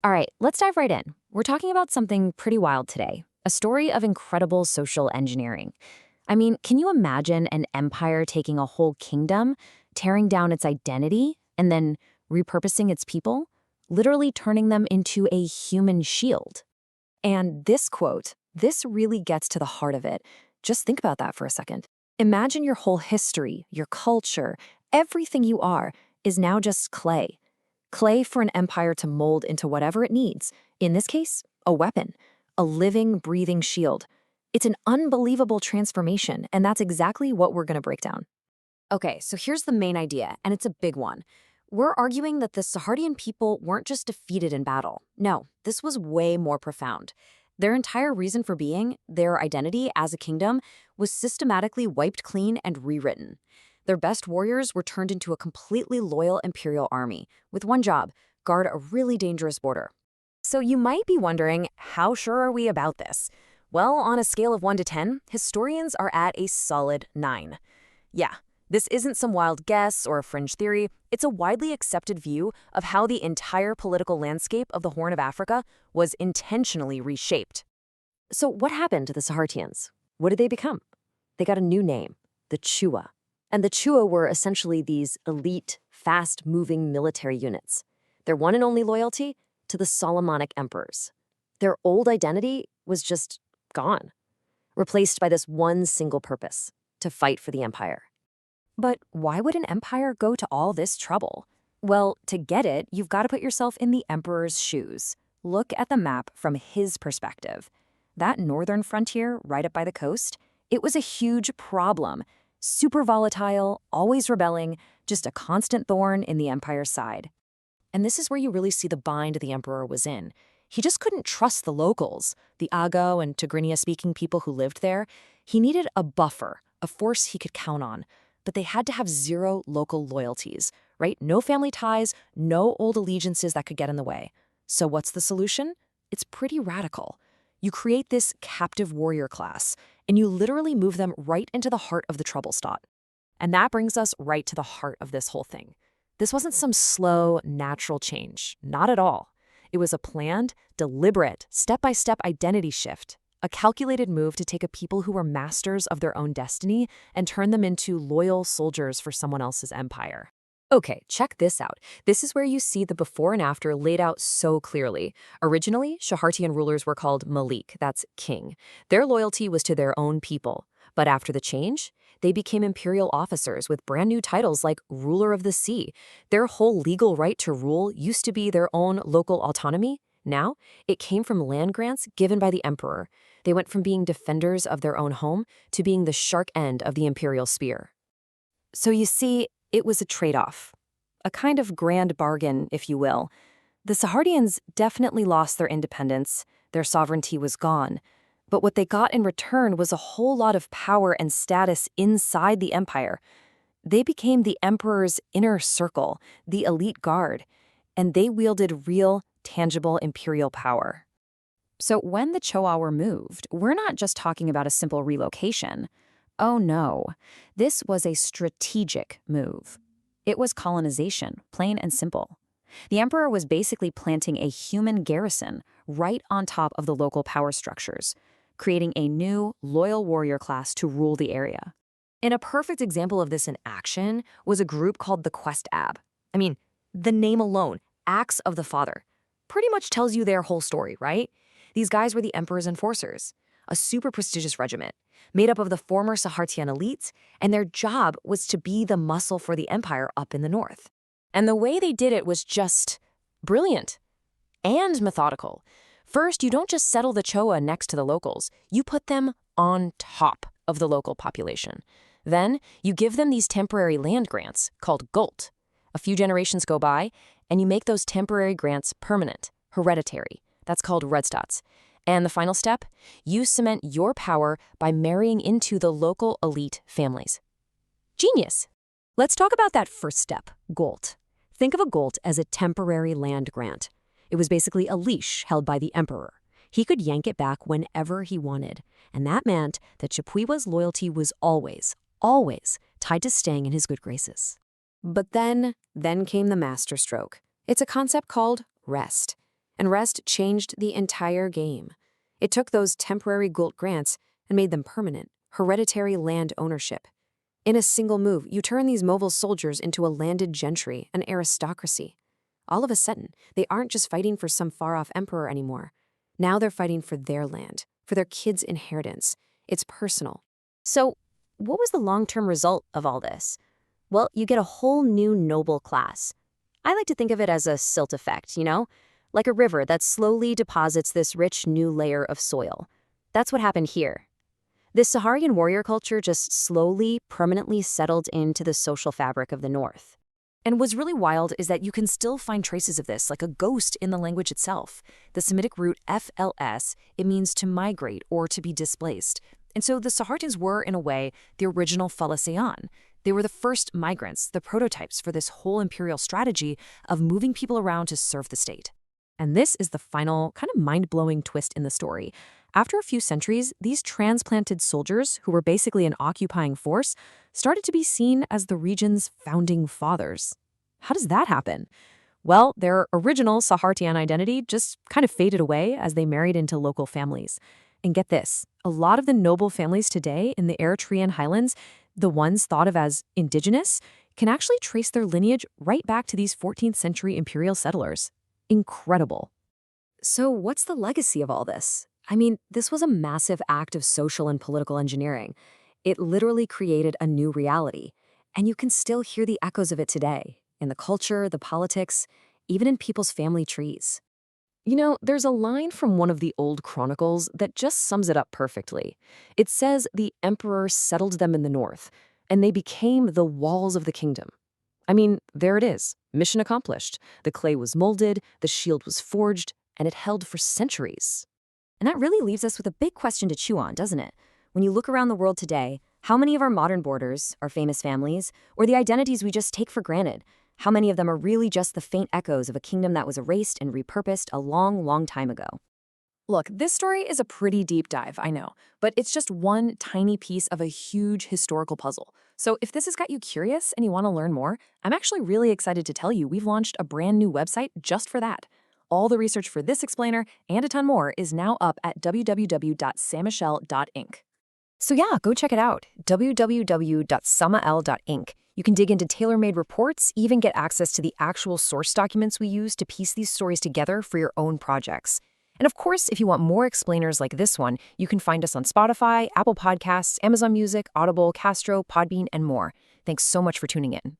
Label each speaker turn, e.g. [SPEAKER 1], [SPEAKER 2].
[SPEAKER 1] All right, let's dive right in. We're talking about something pretty wild today, a story of incredible social engineering. I mean, can you imagine an empire taking a whole kingdom, tearing down its identity, and then repurposing its people? Literally turning them into a human shield. And this quote, this really gets to the heart of it. Just think about that for a second. Imagine your whole history, your culture, everything you are is now just clay. Clay for an empire to mold into whatever it needs. In this case, a weapon, a living, breathing shield. It's an unbelievable transformation, and that's exactly what we're going to break down. Okay, so here's the main idea, and it's a big one. We're arguing that the Saharian people weren't just defeated in battle. No, this was way more profound. Their entire reason for being, their identity as a kingdom, was systematically wiped clean and rewritten. Their best warriors were turned into a completely loyal imperial army, with one job: guard a really dangerous border. So you might be wondering, how sure are we about this? Well, on a scale of 1 to 10, historians are at a solid 9. Yeah, this isn't some wild guess or a fringe theory. It's a widely accepted view of how the entire political landscape of the Horn of Africa was intentionally reshaped. So what happened to the Sahartians? What did they become? They got a new name, the Chua. And the Chua were essentially these elite, fast-moving military units. Their one and only loyalty? To the Solomonic emperors. Their old identity was just gone, replaced by this one single purpose: to fight for the empire. But why would an empire go to all this trouble? Well, to get it, you've got to put yourself in the emperor's shoes. Look at the map from his perspective. That northern frontier, right up by the coast, it was a huge problem. Super volatile, always rebelling, just a constant thorn in the empire's side. And this is where you really see the bind the emperor was in. He just couldn't trust the locals, the Ago and Tigrinya-speaking people who lived there. He needed a buffer, a force he could count on. But they had to have zero local loyalties, right? No family ties, no old allegiances that could get in the way. So what's the solution? It's pretty radical. You create this captive warrior class, and you literally move them right into the heart of the trouble spot. And that brings us right to the heart of this whole thing. This wasn't some slow, natural change. Not at all. It was a planned, deliberate, step-by-step identity shift, a calculated move to take a people who were masters of their own destiny and turn them into loyal soldiers for someone else's empire. Okay, check this out. This is where you see the before and after laid out so clearly. Originally, Shahartian rulers were called Malik, that's king. Their loyalty was to their own people. But after the change, they became imperial officers with brand new titles like ruler of the sea. Their whole legal right to rule used to be their own local autonomy. Now, it came from land grants given by the emperor. They went from being defenders of their own home to being the sharp end of the imperial spear. So you see, it was a trade-off, a kind of grand bargain, if you will. The Sahardians definitely lost their independence, their sovereignty was gone, but what they got in return was a whole lot of power and status inside the empire. They became the emperor's inner circle, the elite guard, and they wielded real, tangible imperial power. So when the Choa were moved, we're not just talking about a simple relocation. Oh no, this was a strategic move. It was colonization, plain and simple. The emperor was basically planting a human garrison right on top of the local power structures, creating a new, loyal warrior class to rule the area. And a perfect example of this in action was a group called the Quest Ab. I mean, the name alone, Acts of the Father, pretty much tells you their whole story, right? These guys were the emperor's enforcers, a super prestigious regiment, made up of the former Sahartian elites, and their job was to be the muscle for the empire up in the north. And the way they did it was just brilliant and methodical. First, you don't just settle the Choa next to the locals, you put them on top of the local population. Then, you give them these temporary land grants, called gult. A few generations go by, and you make those temporary grants permanent, hereditary. That's called Redstats. And the final step, you cement your power by marrying into the local elite families. Genius! Let's talk about that first step, gult. Think of a gult as a temporary land grant. It was basically a leash held by the emperor. He could yank it back whenever he wanted, and that meant that Chipwewa's loyalty was always tied to staying in his good graces. But then came the masterstroke. It's a concept called rest.
[SPEAKER 2] And rest changed the entire game. It took those temporary Gult grants and made them permanent, hereditary land ownership. In a single move, you turn these mobile soldiers into a landed gentry, an aristocracy. All of a sudden, they aren't just fighting for some far-off emperor anymore. Now they're fighting for their land, for their kids' inheritance. It's personal.
[SPEAKER 1] So, what was the long-term result of all this? Well, you get a whole new noble class. I like to think of it as a silt effect, like a river that slowly deposits this rich new layer of soil. That's what happened here. This Saharian warrior culture just slowly, permanently settled into the social fabric of the North. And what's really wild is that you can still find traces of this, like a ghost, in the language itself. The Semitic root FLS, it means to migrate or to be displaced. And so the Saharians were, in a way, the original Phalasayan. They were the first migrants, the prototypes for this whole imperial strategy of moving people around to serve the state. And this is the final, kind of mind-blowing twist in the story. After a few centuries, these transplanted soldiers, who were basically an occupying force, started to be seen as the region's founding fathers. How does that happen? Well, their original Sahartian identity just kind of faded away as they married into local families. And get this, a lot of the noble families today in the Eritrean highlands, the ones thought of as indigenous, can actually trace their lineage right back to these 14th century imperial settlers. Incredible. So what's the legacy of all this? I mean, this was a massive act of social and political engineering. It literally created a new reality, and you can still hear the echoes of it today, in the culture, the politics, even in people's family trees. There's a line from one of the old chronicles that just sums it up perfectly. It says the emperor settled them in the north, and they became the walls of the kingdom. I mean, there it is, mission accomplished. The clay was molded, the shield was forged, and it held for centuries. And that really leaves us with a big question to chew on, doesn't it? When you look around the world today, how many of our modern borders, our famous families, or the identities we just take for granted, how many of them are really just the faint echoes of a kingdom that was erased and repurposed a long, long time ago?
[SPEAKER 3] Look, this story is a pretty deep dive, I know, but it's just one tiny piece of a huge historical puzzle. So if this has got you curious and you want to learn more, I'm actually really excited to tell you we've launched a brand new website just for that. All the research for this explainer and a ton more is now up at www.samichelle.inc.
[SPEAKER 1] So yeah, go check it out, www.samael.inc. You can dig into tailor-made reports, even get access to the actual source documents we use to piece these stories together for your own projects. And of course, if you want more explainers like this one, you can find us on Spotify, Apple Podcasts, Amazon Music, Audible, Castro, Podbean, and more. Thanks so much for tuning in.